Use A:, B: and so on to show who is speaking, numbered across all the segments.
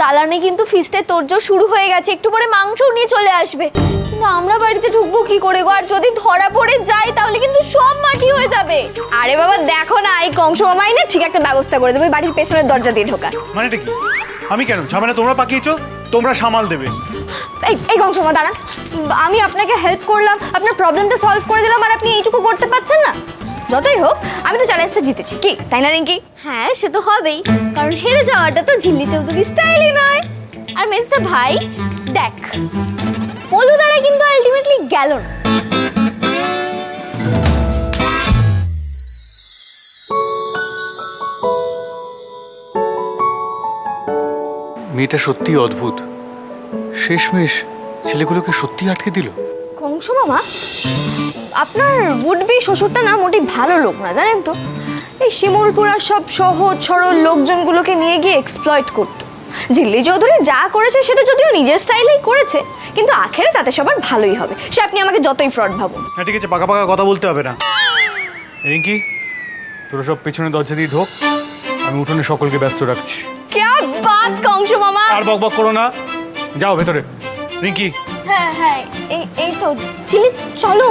A: দালানে কিন্তু ফিস্টের তোড়জোড় শুরু হয়ে গেছে, একটু পরে মাংস নিয়ে চলে আসবে। কিন্তু আমরা বাড়িতে ঢুকবো কি করে গো? আর যদি ধরা পড়ে যাই তাহলে কিন্তু সব মাটি হয়ে যাবে। আরে বাবা দেখো না, এই কংস মামাই না ঠিক একটা ব্যবস্থা করে দেবে বাড়ির পেছনের দরজা দিয়ে ঢোকার।
B: মানেটা কি? আমি কেন? ঝামেলা তোমরা পাকিয়েছো, তোমরা সামাল দেবে।
A: এই কংস মামা দাঁড়ান, আমি আপনাকে হেল্প করলাম, আপনার প্রবলেমটা সলভ করে দিলাম, আর আপনি এইটুকু করতে পারছেন না? যতই হোক আমি তো চ্যালেঞ্জটা জিতেছি, কি তাই না রিঙ্কি? হ্যাঁ সে তো হবেই, কারণ হেরে যাওয়াটা তো ঝিল্লি চৌধুরী স্টাইলই নয়। আর মেজদা ভাই দেখ, পলু দ্বারা কিন্তু আলটিমেটলি গেল না।
B: মেয়েটা সত্যি অদ্ভুত, শেষমেশ ছেলেগুলোকে সত্যি আটকে দিল।
A: কংস মামা, আপনার উডবি শ্বশুরটা না মোটেই ভালো লোক না, জানেন তো? এই শিমুলপুরার সব সহজ সরল লোকজনগুলোকে নিয়ে গিয়ে এক্সপ্লয়েট করতো। ঝিল্লি চৌধুরী যা করেছে সেটা যদিও নিজের স্টাইলেই করেছে, কিন্তু আখেরে তাতে সবার ভালোই হবে, সে আপনি আমাকে যতই ফ্রড ভাবুন।
B: হ্যাঁ ঠিক আছে, পাকা পাকা কথা বলতে হবে না। রিঙ্কি, তোরা সব পেছনে দরজা দিয়ে ঢোক, আমি উঠোনে সকলকে ব্যস্ত রাখছি।
A: क्या बात কংস মামা!
B: আর বকবক করো না, যাও ভেতরে। রিঙ্কি,
A: হ্যাঁ হ্যাঁ, এই তো চিলি, চলো।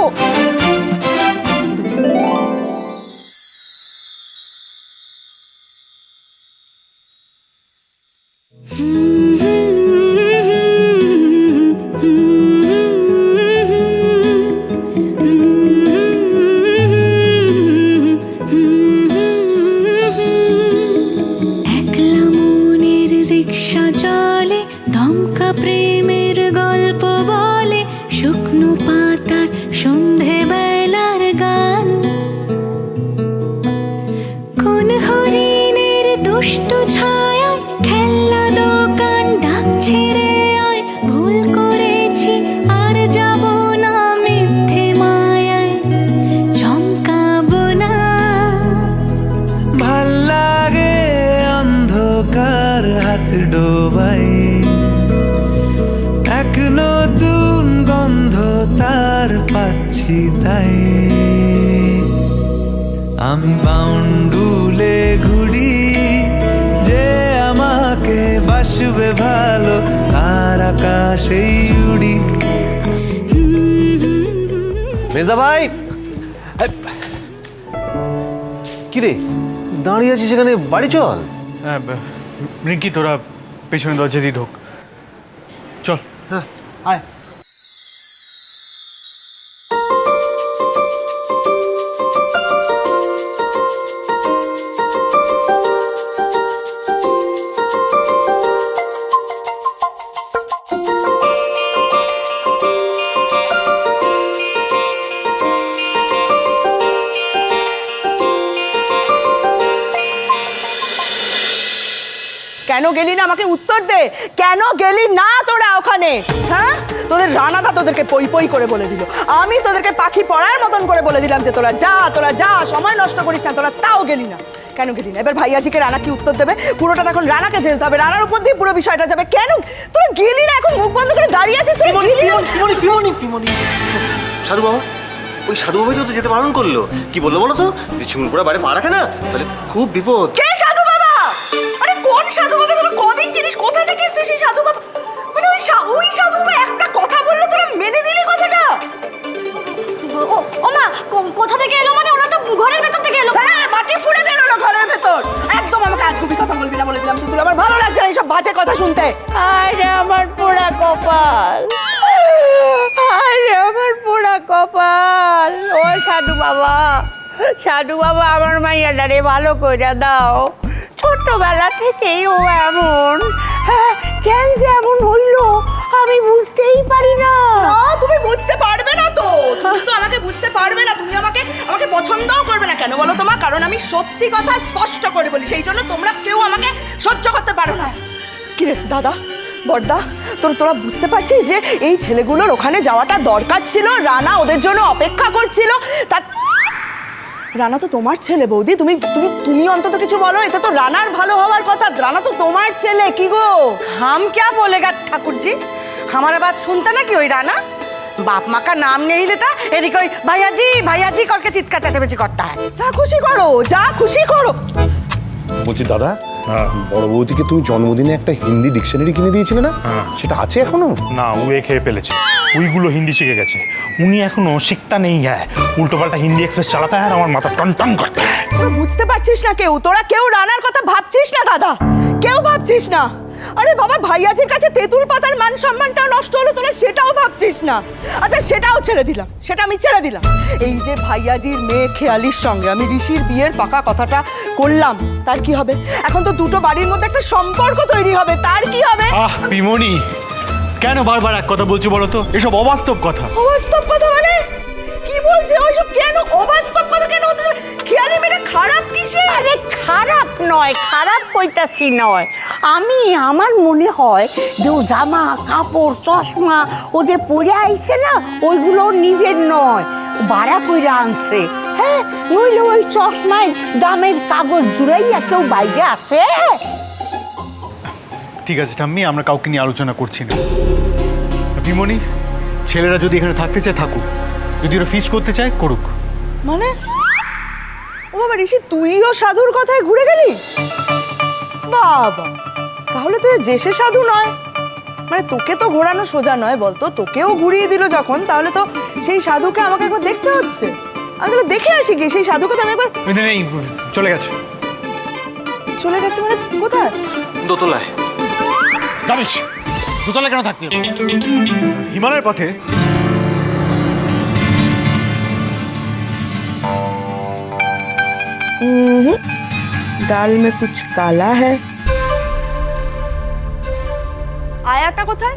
C: রিক্সা চলে, দমকা প্রেমের গল্প বলে, শুকনো পাতার সন্ধে বেলার গান, কোন হরিণের দুষ্ট ছায়া, খেলনা দোকান ডাকছে রে আয়, ভুল করেছি আর যাব না মিথ্যে মায়ায়, চমকাবো না।
D: ভাল লাগে অন্ধকার হাত ডোবাই, এক নতুন গন্ধ তার পাচ্ছি তাই, আমি বাউন্ডুলে ঘুরি, যে আমাকে বাসবে ভালো তার আকাশেই উড়ি। মেজদা ভাই, কিরে দাঁড়িয়ে আছিস সেখানে? বাড়ি চল।
B: রিঙ্কি তোরা পেছনে দরজা দিয়ে ঢোক, চল।
D: হ্যাঁ আয়।
E: কেন গেলি না? আমাকে উত্তর দে, কেন গেলি না তোরা ওখানে? হ্যাঁ, তোদের রানাদা তোদেরকে পই পই করে বলে দিল, আমি তোদেরকে পাখি পড়ার মতন করে বলে দিলাম যে তোরা যা, সময় নষ্ট করিস না, তোরা তাও গেলি না। কেন গেলি না? এবার ভাইয়াজিকে রানা কি উত্তর দেবে? পুরোটা তখন রানাকে ঝেলতে হবে, রানার উপর দিয়ে পুরো বিষয়টা যাবে। কেন তোরা গেলি না? এখন মুখ বন্ধ করে দাঁড়িয়ে আছিস, তোরা গেলি না?
F: সাধু বাবা, ওই সাধু বাবাই তো যেতে বারণ করলো। কি বললো বলো তো? যে শিমুলপুরা বাইরে পা রাখে না, তাহলে খুব বিপদ।
E: কে সাধু বাবা? আরে কোন সাধু বাবা? তোরা কদিন চিনিস? কোথা থেকে এসেছিস সেই সাধু বাবা? মানে ওই সাধু বাবা একটা কথা বললো, তোরা মেনে নিলি কথাটা?
A: ও মা, কোথা থেকে এলো? মানে ওরা তো ঘরের ভেতর থেকে এলো।
E: হ্যাঁ, মাটি ফুঁড়ে বেরোলো ঘরের ভেতর। একদম আমাকে আজগুবি কথা বলবি না বলে দিলাম। তুই আমার ভালো লাগছে না এইসব বাজে কথা শুনতে। আরে আমার পোড়া কপাল, আরে আমার পোড়া কপাল। ও সাধু বাবা, আমার মাইয়াটারে ভালো কইরা দাও। ছোটবেলা থেকেই ও এমন, কেন যে এমন হইলো আমি বুঝতেই পারি না। তুমি বুঝতে পারবে না তো, তুমি তো আমাকে বুঝতে পারবে না, তুমি আমাকে পছন্দও করবে না। কেন বলো তোমার? কারণ আমি সত্যি কথা স্পষ্ট করে বলি, সেই জন্য তোমরা কেউ আমাকে সহ্য করতে পারো না। কিরে দাদা, বড়দা, তোরা বুঝতে পারছিস যে এই ছেলেগুলোর ওখানে যাওয়াটা দরকার ছিল? রানা ওদের জন্য অপেক্ষা করছিল। তা রানা তো তোমার ছেলে বৌদি, তুমি তুমি তুমি অন্তত কিছু বলো। এটা তো রানার ভালো হওয়ার কথা, রানা তো তোমার ছেলে। কি গো, হাম ক্যা বলেগা ঠাকুর জি? हमारा बात सुनता ना कि ওই রানা बाप माँ का नाम नहीं लेता, এদিকে ওই ভাইয়াজি করকে চিৎকার চেঁচামেচি করता है। যা খুশি করো, যা খুশি করো।
G: বলছি দাদা,
D: বড় বৌদিকে তুমি জন্মদিনে একটা হিন্দি ডিকশনারি কিনে দিয়েছিলে না? সেটা আছে এখনো?
G: না উয়ে খেয়ে ফেলেছে, উইগুলো হিন্দি শিখে গেছে। উনি এখনো শিখতা নেই হ্যাঁ, উল্টো পাল্টা হিন্দি এক্সপ্রেস চালাতে হয় আর আমার মাথা টন টন করতে হয়।
E: তোরা বুঝতে পারছিস না কেউ, তোরা কেউ রানার কথা ভাবছিস না দাদা, কেউ ভাবছিস না। আরে বাবা, ভাইয়াজির কাছে তেঁতুল পাতার মান সম্মানটাও নষ্ট হলো, তোরা সেটাও ভাবছিস না। আচ্ছা সেটাও ছেড়ে দিলাম, সেটা আমি ছেড়ে দিলাম। এই যে ভাইয়াজির মেয়ে খেয়ালির সঙ্গে আমি ঋষির বিয়ের পাকা কথাটা করলাম, তার কি হবে? এখন তো দুটো বাড়ির মধ্যে একটা সম্পর্ক তৈরি হবে, তার কি হবে?
B: পিমনি, কেন বারবার এক কথা বলছো বলো তো? এসব অবাস্তব কথা।
E: অবাস্তব কথা মানে কি বলছে? ওইসব কেন অবাস্তব কথা কেন হতে যাবে? খেয়ালি মেয়েটা খারাপ কিসে?
H: আরে খারাপ নয়, খারাপ কইতাছি নয়। আমার মনে হয় যে ও জামা কাপড় চশমা ও যে পরে আইছে না, ওইগুলো ওর নিজের নয়, ভাড়া কইরা আনছে। হ্যাঁ, নইলে ওই চশমায় দামের কাগজ জুড়াইয়া কেউ বাইরে আছে?
B: ঠিক আছে ঠাম্মি, আমরা কাউকে নিয়ে আলোচনা করছি না। পিমনি, ছেলেরা যদি এখানে থাকতে চায় থাকুক, যদি ওরা ফিস্ট করতে চায় করুক।
E: মানে ও বাবা, ঋষি তুইও সাধুর কথায় ঘুরে গেলি? বাবা, তাহলে তুই জেসে সাধু নয়, মানে তোকে তো ঘোরানো সোজা নয় বলতো, তোকেও ঘুরিয়ে দিল যখন, তাহলে তো সেই সাধুকে আমাকে একবার দেখতে হচ্ছে। আমি তাহলে দেখে আসি কি সেই সাধুকে? তো আমি একবার
B: নেই, চলে গেছে।
E: চলে গেছে মানে কোথায়?
F: দোতলায়।
B: যাবিস দোতলায় কেন থাকতে? হিমালয়ের পথে।
E: ডাল মে কুছ কালা হ্যায়। আয়াটা কোথায়?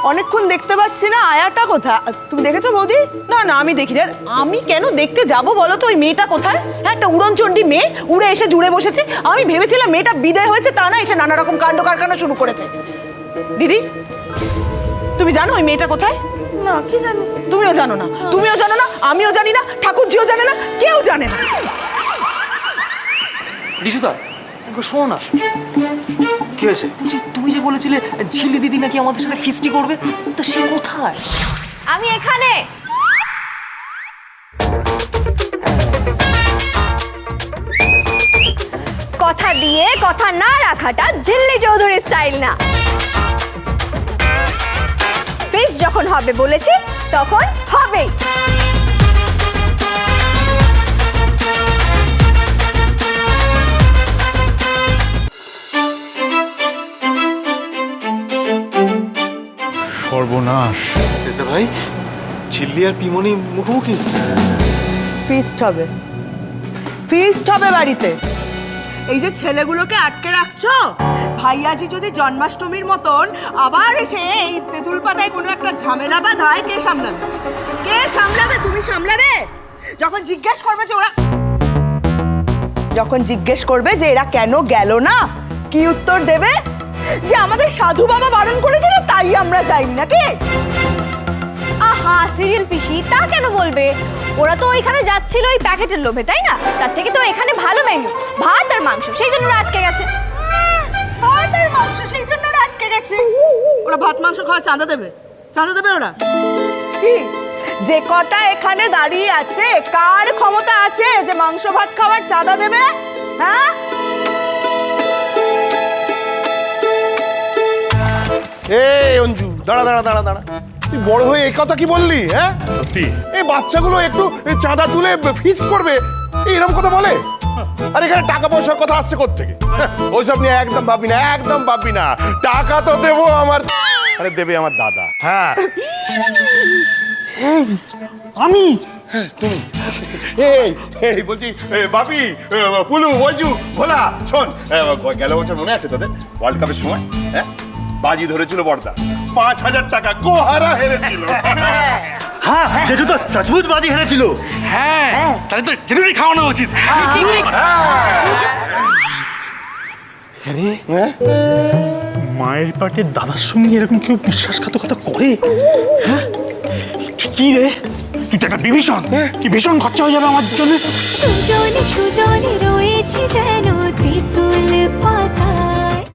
E: অনেকক্ষণ দেখতে পাচ্ছি না, আয়াটা কোথায়? তুমি দেখেছো বৌদি?
I: না না, আমি দেখিনি। আর আমি কেন দেখতে যাব বলো তো? ওই মেয়েটা কোথায়? হ্যাঁ, একটা উড়নচণ্ডী মেয়ে উড়ে এসে জুড়ে বসেছে। আমি ভেবেছিলাম মেয়েটা বিদায় হয়েছে, তা না, এসে নানা রকম কাণ্ড কারখানা শুরু করেছে। দিদি, তুমি জানো ওই মেয়েটা কোথায়?
E: না, কি জানি।
I: তুমিও জানো না, তুমিও জানো না, আমিও জানি না, ঠাকুরজিও জানে না, কেউ জানে না।
F: রিজুদা, একবার শোনো না। কি হয়েছে? বলছি তুমি যে বলেছিলে ঝিলি দিদি নাকি আমাদের সাথে ফিস্টি করবে, তো সে কোথায়?
A: আমি এখানে। কথা দিয়ে কথা না রাখাটা ঝিল্লি চৌধুরী স্টাইল না। ফিস যখন হবে বলেছি তখন হবেই।
B: সর্বনাশ।
F: রেজা ভাই, ঝিল্লি আর পিমনি মুখোমুখি।
E: ফিস্ট হবে, ফিস্ট হবে বাড়িতে। এই যে ছেলেগুলোকে আটকে রাখছো, ভাইয়াজি যদি জন্মাষ্টমীর মতন আবার এসে এই তেঁতুল পাতায় কোনো একটা ঝামেলা বাঁধায়, কে সামলাবে? কে সামলাবে? তুমি সামলাবে? যখন জিজ্ঞেস করবে যে এরা কেন গেল না, কি উত্তর দেবে? যে আমাদের সাধু বাবা বারণ করেছিল তাই আমরা যাইনি, নাকি?
A: আহা সিরিয়াল পিসি, তা কেন বলবে? ওরা তো ওইখানে যাচ্ছিল ওই প্যাকেটের লোভে, তাই না? তার থেকে তো এখানে ভালো মেনু, ভাত আর মাংস, সেই জন্য ওরা আটকে গেছে।
E: ভাত আর মাংস, সেই জন্য ওরা আটকে গেছে। ওরা ভাত মাংস খাওয়া চাঁদা দেবে? চাঁদা দেবে ওরা? কি যে কটা এখানে দাঁড়িয়ে আছে, কার ক্ষমতা আছে যে মাংস ভাত খাওয়ার চাঁদা দেবে? হ্যাঁ,
D: এই অঞ্জু, দাঁড়া দাঁড়া দাঁড়া দাঁড়া, তুই বড় হয়ে এই কথা কি বললি? হ্যাঁ,
G: সত্যি
D: এই বাচ্চাগুলো একটু চাঁদা তুলে ফিস্ট করবে, এরকম কথা বলে? আর এখানে টাকা পয়সার কথা আসছে কোত্থেকে? ওইসব নিয়ে একদম ভাববি না, একদম ভাববি না। টাকা তো দেবো আমার, আরে দেবে আমার দাদা।
G: হ্যাঁ আমি
D: এই বলছি, বাপি, পুলু, বলছু, ভোলা, শোন, গেল বছর মনে আছে তোদের ওয়ার্ল্ড কাপের সময়? হ্যাঁ, বাজি ধরেছিল বড়দা, 5,000 টাকা গোহারা হেরেছিল।
F: হ্যাঁ, জেঠু তো সচমুচ বাজি হেরেছিল।
G: হ্যাঁ, তাহলে তো জেনুইন খাওয়ানো উচিত। মায়ের পাটে দাদার সঙ্গে এরকম কেউ বিশ্বাসঘাতকতা করে? হ্যাঁ, কি রে, তুই তো একটা বিভীষণ, কি ভীষণ খরচা হয়ে যাবে আমার জন্য।
C: সুজনে সুজনে রয়েছি যেন তেঁতুল পাতা।